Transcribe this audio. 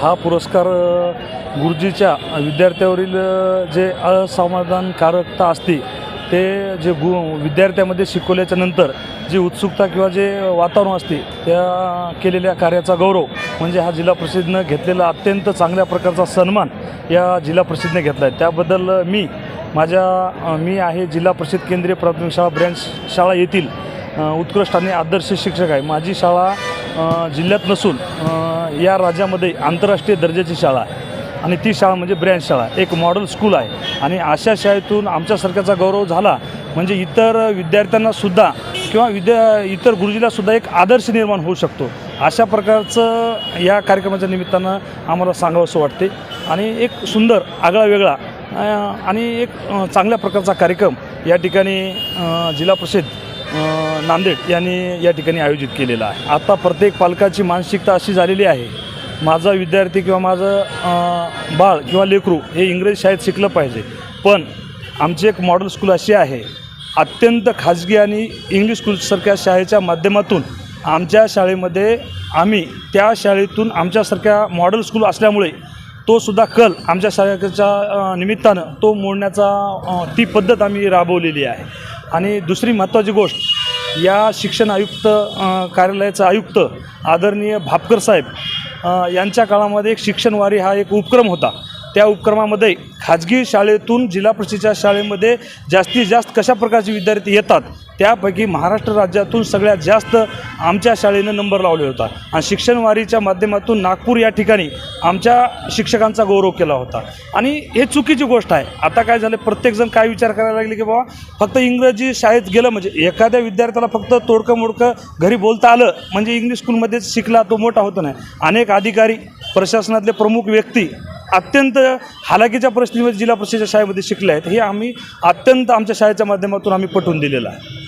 हा पुरस्कार गुरुजीच्या विद्यार्थ्यावरील जे असमाधानकारकता असते ते जे विद्यार्थ्यामध्ये शिकवल्याच्या नंतर जी उत्सुकता किंवा जे वातावरण असते त्या केलेल्या कार्याचा गौरव म्हणजे हा जिल्हा परिषदेनं घेतलेला अत्यंत चांगल्या प्रकारचा सन्मान या जिल्हा परिषदेने घेतला आहे। त्याबद्दल मी आहे जिल्हा परिषद केंद्रीय प्राथमिक शाळा ब्रँच शाळा येथील उत्कृष्ट आणि आदर्श शिक्षक आहे। माझी शाळा जिल्ह्यात नसून या राज्यामध्ये आंतरराष्ट्रीय दर्जाची शाळा आहे आणि ती शाळा म्हणजे ब्रँच शाळा एक मॉडेल स्कूल आहे आणि अशा शाळेतून आमच्यासारख्याचा गौरव झाला म्हणजे इतर विद्यार्थ्यांनासुद्धा किंवा इतर गुरुजीलासुद्धा एक आदर्श निर्माण होऊ शकतो। अशा प्रकारचं या कार्यक्रमाच्या निमित्तानं आम्हाला सांगावंसं वाटते आणि एक सुंदर आगळा वेगळा आणि एक चांगल्या प्रकारचा कार्यक्रम या ठिकाणी जिल्हा परिषद नांदेड यांनी या ठिकाणी आयोजित केलेला आहे। आता प्रत्येक पालकाची मानसिकता अशी झालेली आहे माझा विद्यार्थी किंवा माझं बाळ किंवा लेकरू हे इंग्रजी शाळेत शिकलं पाहिजे, पण आमची एक मॉडेल स्कूल अशी आहे अत्यंत खाजगी आणि इंग्लिश स्कूलसारख्या शाळेच्या माध्यमातून आमच्या शाळेमध्ये आम्ही त्या शाळेतून आमच्यासारख्या मॉडेल स्कूल असल्यामुळे तो सुद्धा कल आमच्या शाळेच्या निमित्तानं तो मोडण्याचा ती पद्धत आम्ही राबवलेली आहे। आणि दुसरी महत्त्वाची गोष्ट या शिक्षण आयुक्त कार्यालयाचा आयुक्त आदरणीय भापकर साहेब यांच्या काळामध्ये एक शिक्षणवारी हा एक उपक्रम होता। त्या उपक्रमामध्ये खाजगी शाळेतून जिल्हा परिषदेच्या शाळेमध्ये जास्तीत जास्त कशा प्रकारचे विद्यार्थी येतात त्यापैकी महाराष्ट्र राज्यातून सगळ्यात जास्त आमच्या शाळेनं नंबर लावले होता आणि शिक्षणवारीच्या माध्यमातून नागपूर या ठिकाणी आमच्या शिक्षकांचा गौरव केला होता। आणि हे चुकीची गोष्ट आहे। आता काय झालं प्रत्येकजण काय विचार करायला लागले की बाबा फक्त इंग्रजी शाळेत गेलं म्हणजे एखाद्या विद्यार्थ्याला फक्त तोडकं मोडकं घरी बोलता आलं म्हणजे इंग्लिश स्कूलमध्येच शिकला तो मोठा होतो नाही। अनेक अधिकारी प्रशासनातले प्रमुख व्यक्ती अत्यंत हालाकीच्या परिस्थितीमध्ये जिल्हा परिषदेच्या शाळेमध्ये शिकले आहेत हे आम्ही अत्यंत आमच्या शाळेच्या माध्यमातून आम्ही पटवून दिलेलं आहे।